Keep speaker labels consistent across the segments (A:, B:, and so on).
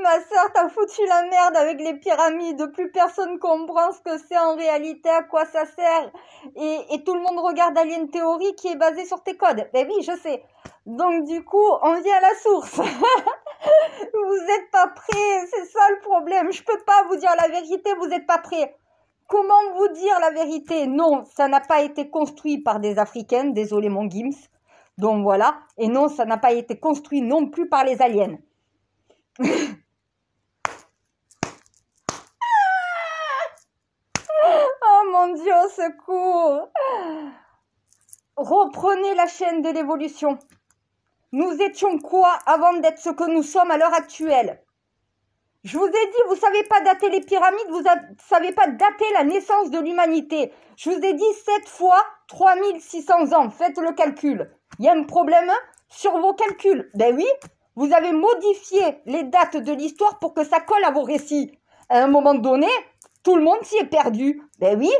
A: Ma sœur, t'as foutu la merde avec les pyramides. Plus personne comprend ce que c'est en réalité, à quoi ça sert. Et tout le monde regarde Alien Theory qui est basé sur tes codes. Ben oui, je sais. Donc du coup, on vient à la source. Vous êtes pas prêts, c'est ça le problème. Je peux pas vous dire la vérité, vous êtes pas prêts. Comment vous dire la vérité? Non, ça n'a pas été construit par des Africains, désolé mon Gims. Donc voilà. Et non, ça n'a pas été construit non plus par les aliens. Oh mon Dieu, au secours! Reprenez la chaîne de l'évolution. Nous étions quoi avant d'être ce que nous sommes à l'heure actuelle? Je vous ai dit, vous savez pas dater les pyramides, vous savez pas dater la naissance de l'humanité. Je vous ai dit 7 fois 3600 ans, faites le calcul. Il y a un problème sur vos calculs. Ben oui, vous avez modifié les dates de l'histoire pour que ça colle à vos récits. À un moment donné, tout le monde s'y est perdu. Ben oui.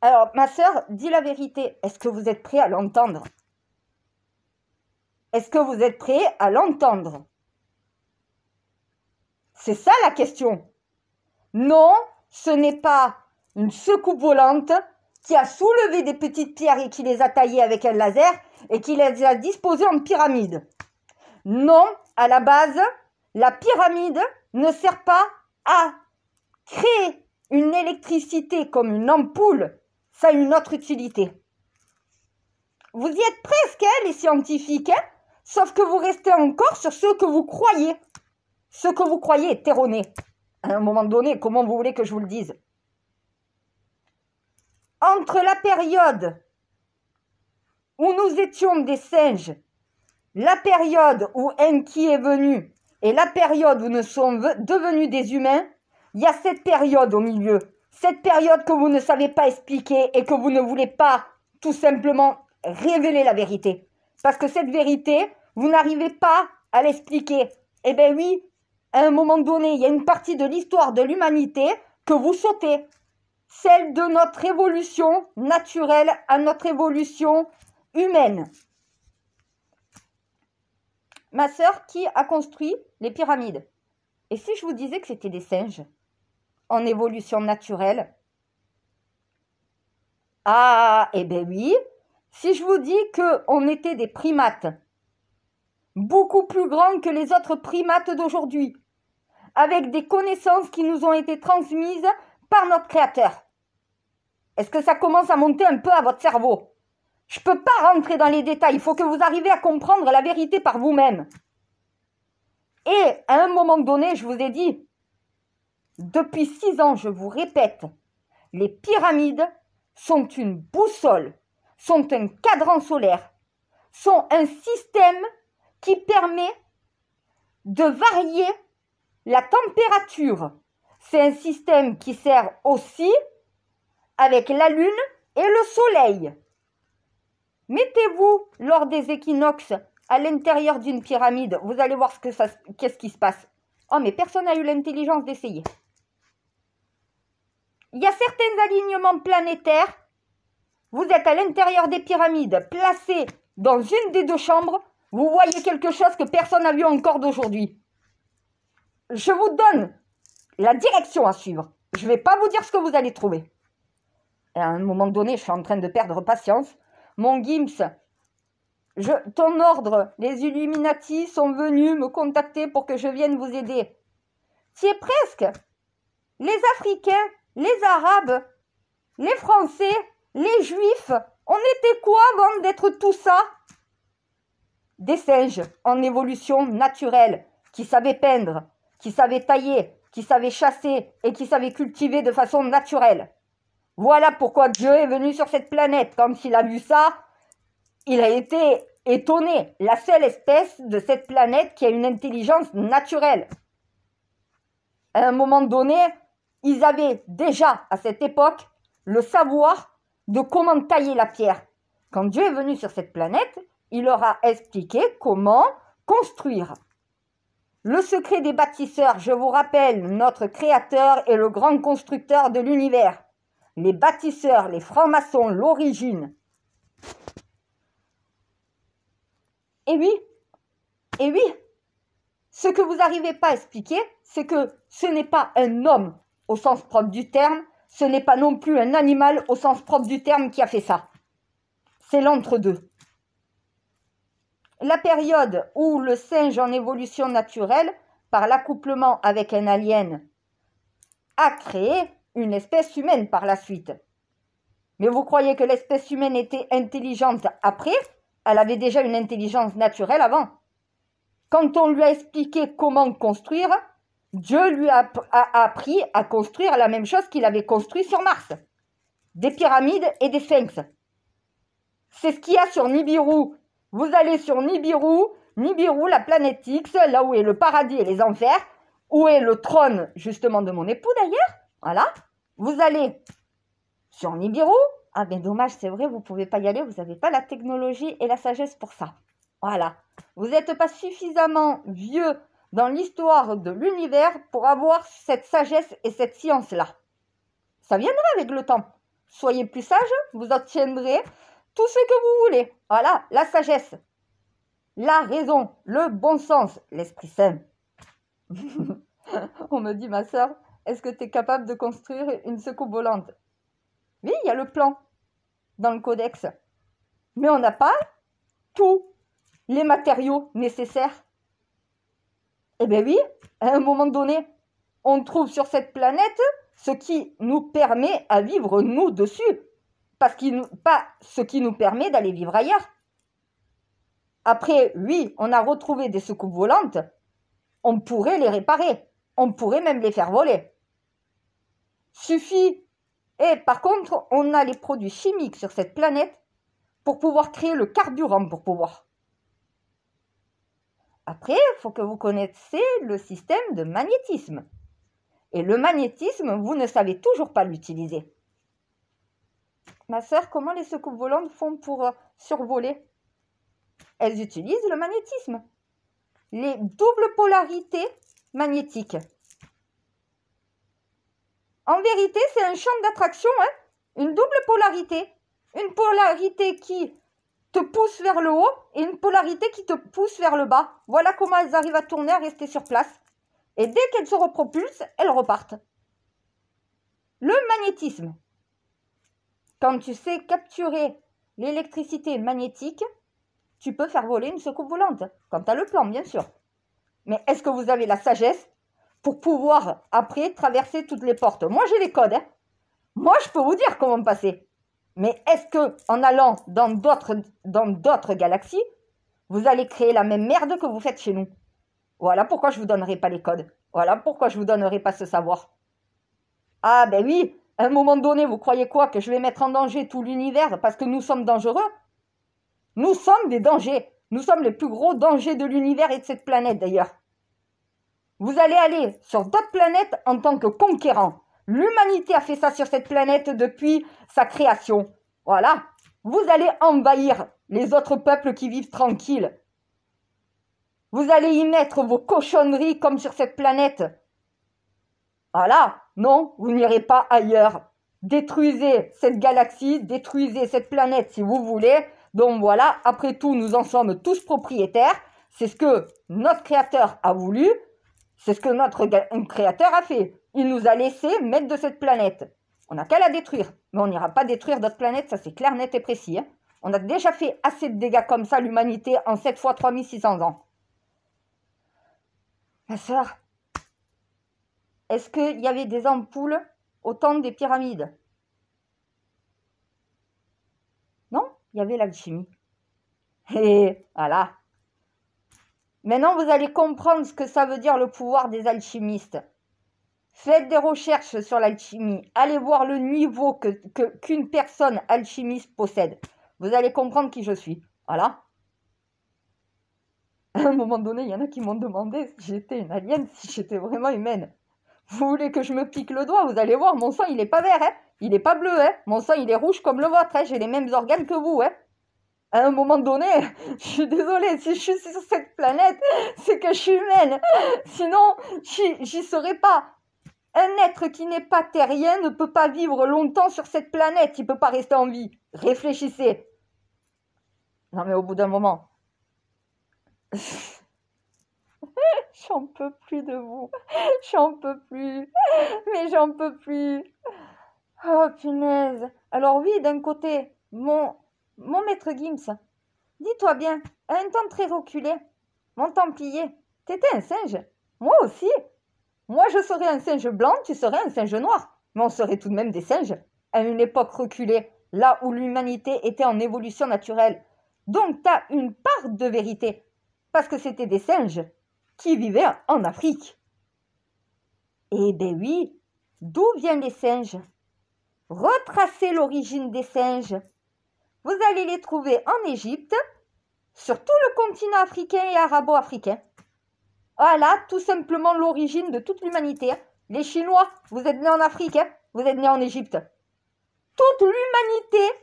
A: Alors, ma sœur, dis la vérité. Est-ce que vous êtes prêt à l'entendre? Est-ce que vous êtes prêt à l'entendre? C'est ça la question. Non, ce n'est pas une soucoupe volante qui a soulevé des petites pierres et qui les a taillées avec un laser et qui les a disposées en pyramide. Non, à la base, la pyramide ne sert pas à créer une électricité comme une ampoule. Ça a une autre utilité. Vous y êtes presque, hein, les scientifiques, hein, sauf que vous restez encore sur ce que vous croyez. Ce que vous croyez est erroné. À un moment donné, comment vous voulez que je vous le dise? Entre la période où nous étions des singes, la période où Enki est venu et la période où nous sommes devenus des humains, il y a cette période au milieu. Cette période que vous ne savez pas expliquer et que vous ne voulez pas tout simplement révéler la vérité. Parce que cette vérité, vous n'arrivez pas à l'expliquer. Eh bien oui, à un moment donné, il y a une partie de l'histoire de l'humanité que vous sautez. Celle de notre évolution naturelle à notre évolution humaine. Ma sœur, qui a construit les pyramides? Et si je vous disais que c'était des singes en évolution naturelle? Ah, eh bien oui. Si je vous dis qu'on était des primates, beaucoup plus grands que les autres primates d'aujourd'hui, avec des connaissances qui nous ont été transmises par notre créateur. Est-ce que ça commence à monter un peu à votre cerveau? Je ne peux pas rentrer dans les détails, il faut que vous arriviez à comprendre la vérité par vous-même. Et à un moment donné, je vous ai dit, depuis 6 ans, je vous répète, les pyramides sont une boussole, sont un cadran solaire, sont un système qui permet de varier la température. C'est un système qui sert aussi avec la lune et le soleil. Mettez-vous lors des équinoxes à l'intérieur d'une pyramide, vous allez voir qu'est-ce qui se passe. Oh, mais personne n'a eu l'intelligence d'essayer. Il y a certains alignements planétaires. Vous êtes à l'intérieur des pyramides, placés dans une des 2 chambres. Vous voyez quelque chose que personne n'a vu encore d'aujourd'hui. Je vous donne la direction à suivre. Je ne vais pas vous dire ce que vous allez trouver. Et à un moment donné, je suis en train de perdre patience. Mon Gims, ton ordre, les Illuminati sont venus me contacter pour que je vienne vous aider. C'est presque. Les Africains, les Arabes, les Français, les Juifs, on était quoi avant d'être tout ça? Des singes en évolution naturelle, qui savaient peindre, qui savaient tailler, qui savaient chasser et qui savaient cultiver de façon naturelle. Voilà pourquoi Dieu est venu sur cette planète. Quand il a vu ça, il a été étonné. La seule espèce de cette planète qui a une intelligence naturelle. À un moment donné, ils avaient déjà, à cette époque, le savoir de comment tailler la pierre. Quand Dieu est venu sur cette planète, il leur a expliqué comment construire. Le secret des bâtisseurs, je vous rappelle, notre créateur est le grand constructeur de l'univers. Les bâtisseurs, les francs-maçons, l'origine. Et oui, Et oui, ce que vous n'arrivez pas à expliquer, c'est que ce n'est pas un homme au sens propre du terme, ce n'est pas non plus un animal au sens propre du terme qui a fait ça. C'est l'entre-deux. La période où le singe en évolution naturelle, par l'accouplement avec un alien, a créé une espèce humaine par la suite. Mais vous croyez que l'espèce humaine était intelligente après? Elle avait déjà une intelligence naturelle avant. Quand on lui a expliqué comment construire, Dieu lui a appris à construire la même chose qu'il avait construit sur Mars. Des pyramides et des sphinx. C'est ce qu'il y a sur Nibiru. Vous allez sur Nibiru, la planète X, là où est le paradis et les enfers, où est le trône justement de mon époux d'ailleurs. Voilà. Vous allez sur Nibiru. Ah ben dommage, c'est vrai, vous ne pouvez pas y aller, vous n'avez pas la technologie et la sagesse pour ça. Voilà. Vous n'êtes pas suffisamment vieux dans l'histoire de l'univers pour avoir cette sagesse et cette science-là. Ça viendra avec le temps. Soyez plus sage, vous obtiendrez tout ce que vous voulez. Voilà, la sagesse, la raison, le bon sens, l'Esprit Saint. On me dit, ma soeur, est-ce que tu es capable de construire une soucoupe volante? Oui, il y a le plan dans le codex. Mais on n'a pas tous les matériaux nécessaires. Eh bien oui, à un moment donné, on trouve sur cette planète ce qui nous permet à vivre nous dessus. Pas ce qui nous permet d'aller vivre ailleurs. Après, oui, on a retrouvé des soucoupes volantes. On pourrait les réparer. On pourrait même les faire voler. Suffit. Et par contre, on a les produits chimiques sur cette planète pour pouvoir créer le carburant pour pouvoir. Après, il faut que vous connaissiez le système de magnétisme. Et le magnétisme, vous ne savez toujours pas l'utiliser. Ma sœur, comment les soucoupes volantes font pour survoler? Elles utilisent le magnétisme. Les doubles polarités magnétiques. En vérité, c'est un champ d'attraction, hein? Une double polarité. Une polarité qui te pousse vers le haut et une polarité qui te pousse vers le bas. Voilà comment elles arrivent à tourner, à rester sur place. Et dès qu'elles se repropulsent, elles repartent. Le magnétisme. Quand tu sais capturer l'électricité magnétique, tu peux faire voler une soucoupe volante. Quand tu as le plan, bien sûr. Mais est-ce que vous avez la sagesse pour pouvoir, après, traverser toutes les portes? Moi, j'ai les codes. Hein. Moi, je peux vous dire comment passer. Mais est-ce que en allant dans d'autres galaxies, vous allez créer la même merde que vous faites chez nous? Voilà pourquoi je ne vous donnerai pas les codes. Voilà pourquoi je ne vous donnerai pas ce savoir. Ah ben oui, à un moment donné, vous croyez quoi? Que je vais mettre en danger tout l'univers parce que nous sommes dangereux? Nous sommes des dangers. Nous sommes les plus gros dangers de l'univers et de cette planète d'ailleurs. Vous allez aller sur d'autres planètes en tant que conquérant. L'humanité a fait ça sur cette planète depuis sa création. Voilà. Vous allez envahir les autres peuples qui vivent tranquilles. Vous allez y mettre vos cochonneries comme sur cette planète. Voilà. Non, vous n'irez pas ailleurs. Détruisez cette galaxie, détruisez cette planète si vous voulez. Donc voilà, après tout, nous en sommes tous propriétaires. C'est ce que notre créateur a voulu. C'est ce que notre créateur a fait. Il nous a laissé mettre de cette planète. On n'a qu'à la détruire. Mais on n'ira pas détruire d'autres planètes, ça c'est clair, net et précis. Hein. On a déjà fait assez de dégâts comme ça, l'humanité, en 7 fois 3600 ans. Ma sœur, est-ce qu'il y avait des ampoules au temps des pyramides? Non, il y avait l'alchimie. Et voilà. Maintenant, vous allez comprendre ce que ça veut dire le pouvoir des alchimistes. Faites des recherches sur l'alchimie. Allez voir le niveau qu'une personne alchimiste possède. Vous allez comprendre qui je suis. Voilà. À un moment donné, il y en a qui m'ont demandé si j'étais une alien, si j'étais vraiment humaine. Vous voulez que je me pique le doigt? Vous allez voir, mon sang, il n'est pas vert, hein. Il n'est pas bleu, hein. Mon sang, il est rouge comme le vôtre, hein. J'ai les mêmes organes que vous, hein. À un moment donné, je suis désolée, si je suis sur cette planète, c'est que je suis humaine. Sinon, j'y serais pas. Un être qui n'est pas terrien ne peut pas vivre longtemps sur cette planète. Il ne peut pas rester en vie. Réfléchissez. Non, mais au bout d'un moment, J'en peux plus de vous. J'en peux plus. Mais j'en peux plus. Oh, punaise. Alors oui, d'un côté, mon maître Gims, dis-toi bien, à un temps très reculé, mon Templier, t'étais un singe. Moi aussi. Moi, je serais un singe blanc, tu serais un singe noir. Mais on serait tout de même des singes, à une époque reculée, là où l'humanité était en évolution naturelle. Donc, t'as une part de vérité, parce que c'était des singes qui vivaient en Afrique. Eh ben oui, d'où viennent les singes? Retracez l'origine des singes. Vous allez les trouver en Égypte, sur tout le continent africain et arabo-africain. Voilà, tout simplement l'origine de toute l'humanité. Les Chinois, vous êtes nés en Afrique, vous êtes nés en Égypte. Toute l'humanité,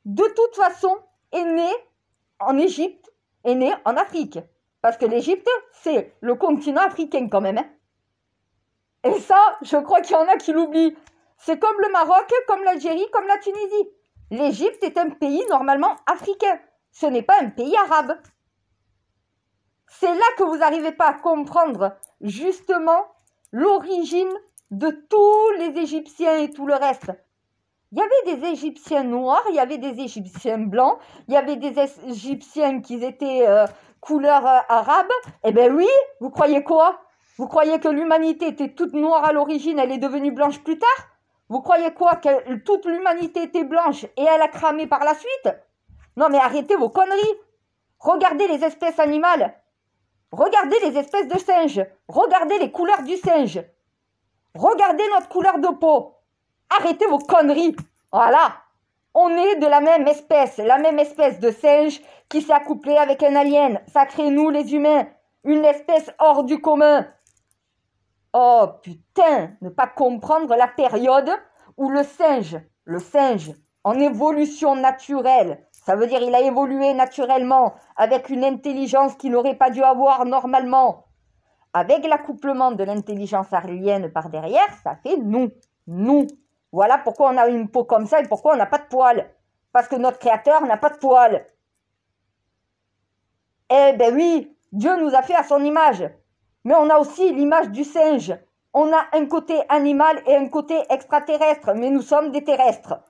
A: de toute façon, est née en Égypte, est née en Afrique. Parce que l'Égypte, c'est le continent africain quand même. Et ça, je crois qu'il y en a qui l'oublient. C'est comme le Maroc, comme l'Algérie, comme la Tunisie. L'Égypte est un pays normalement africain. Ce n'est pas un pays arabe. C'est là que vous n'arrivez pas à comprendre justement l'origine de tous les Égyptiens et tout le reste. Il y avait des Égyptiens noirs, il y avait des Égyptiens blancs, il y avait des Égyptiens qui étaient couleur arabe. Eh bien oui, vous croyez quoi? Vous croyez que l'humanité était toute noire à l'origine, elle est devenue blanche plus tard? Vous croyez quoi? Que toute l'humanité était blanche et elle a cramé par la suite? Non mais arrêtez vos conneries. Regardez les espèces animales. Regardez les espèces de singes. Regardez les couleurs du singe. Regardez notre couleur de peau. Arrêtez vos conneries. Voilà. On est de la même espèce de singe qui s'est accouplée avec un alien. Ça crée nous les humains. Une espèce hors du commun. Oh putain, ne pas comprendre la période où le singe, en évolution naturelle, ça veut dire il a évolué naturellement avec une intelligence qu'il n'aurait pas dû avoir normalement. Avec l'accouplement de l'intelligence alienne par derrière, ça fait nous. Voilà pourquoi on a une peau comme ça et pourquoi on n'a pas de poils. Parce que notre créateur n'a pas de poils. Eh ben oui, Dieu nous a fait à son image. Mais on a aussi l'image du singe. On a un côté animal et un côté extraterrestre, mais nous sommes des terrestres.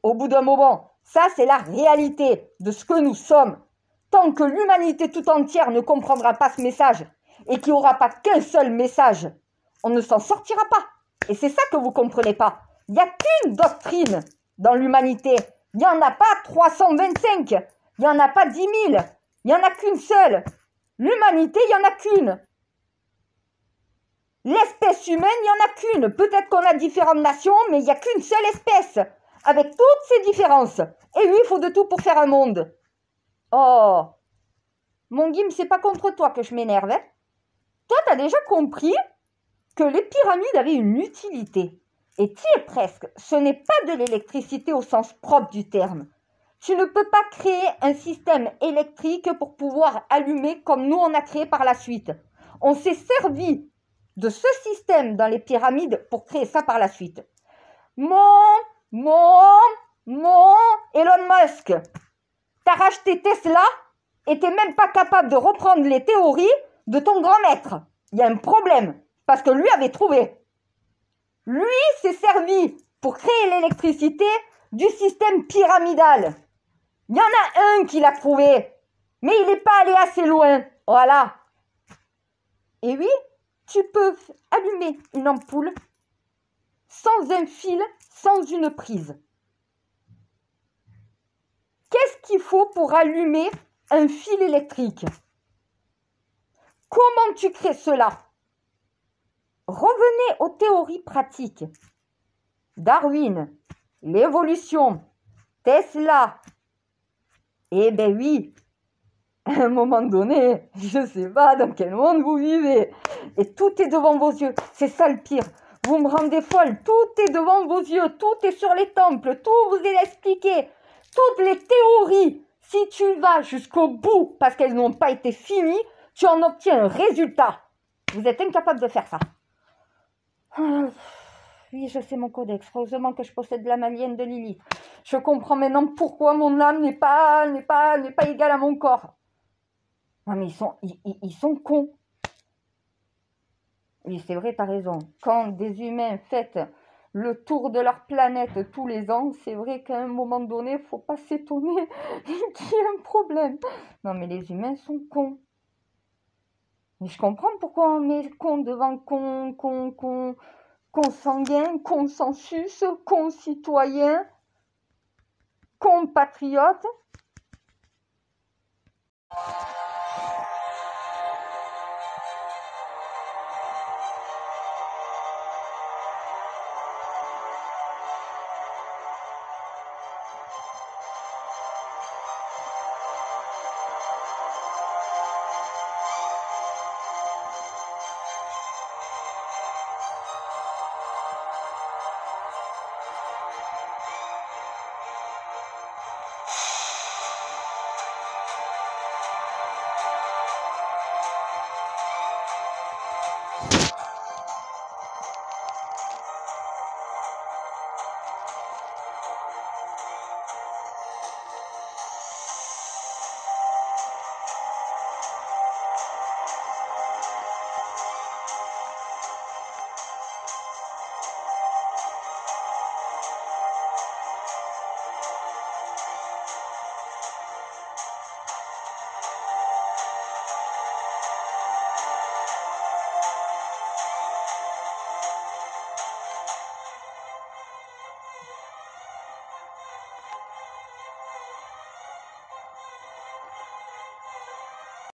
A: Au bout d'un moment, ça c'est la réalité de ce que nous sommes. Tant que l'humanité tout entière ne comprendra pas ce message et qu'il n'y aura pas qu'un seul message, on ne s'en sortira pas. Et c'est ça que vous ne comprenez pas. Il n'y a qu'une doctrine dans l'humanité. Il n'y en a pas 325. Il n'y en a pas 10 000. Il n'y en a qu'une seule. L'humanité, il n'y en a qu'une. L'espèce humaine, il n'y en a qu'une. Peut-être qu'on a différentes nations, mais il n'y a qu'une seule espèce. Avec toutes ces différences. Et oui, il faut de tout pour faire un monde. Oh, mon Guim, c'est pas contre toi que je m'énerve. Hein. Toi, t'as déjà compris que les pyramides avaient une utilité. Et t'y es presque. Ce n'est pas de l'électricité au sens propre du terme. Tu ne peux pas créer un système électrique pour pouvoir allumer comme nous on a créé par la suite. On s'est servi de ce système dans les pyramides pour créer ça par la suite. Elon Musk, t'as racheté Tesla et t'es même pas capable de reprendre les théories de ton grand maître. Il y a un problème, parce que lui avait trouvé. Lui s'est servi pour créer l'électricité du système pyramidal. Il y en a un qui l'a trouvé, mais il n'est pas allé assez loin. Voilà. Et oui, tu peux allumer une ampoule sans un fil, sans une prise. Qu'est-ce qu'il faut pour allumer un fil électrique? Comment tu crées cela? Revenez aux théories pratiques. Darwin, l'évolution, Tesla. Eh ben oui, à un moment donné, je ne sais pas dans quel monde vous vivez. Et tout est devant vos yeux. C'est ça le pire. Vous me rendez folle. Tout est devant vos yeux. Tout est sur les temples. Tout vous est expliqué. Toutes les théories. Si tu vas jusqu'au bout, parce qu'elles n'ont pas été finies, tu en obtiens un résultat. Vous êtes incapable de faire ça. Oui, je sais mon codex. Heureusement que je possède la malienne de Lilith. Je comprends maintenant pourquoi mon âme n'est pas égale à mon corps. Non mais ils sont cons. Oui, c'est vrai, t'as raison. Quand des humains fêtent le tour de leur planète tous les ans, c'est vrai qu'à un moment donné, faut pas s'étonner qu'il y ait un problème. Non, mais les humains sont cons. Mais je comprends pourquoi on met con devant consanguin, consensus, concitoyen, compatriote.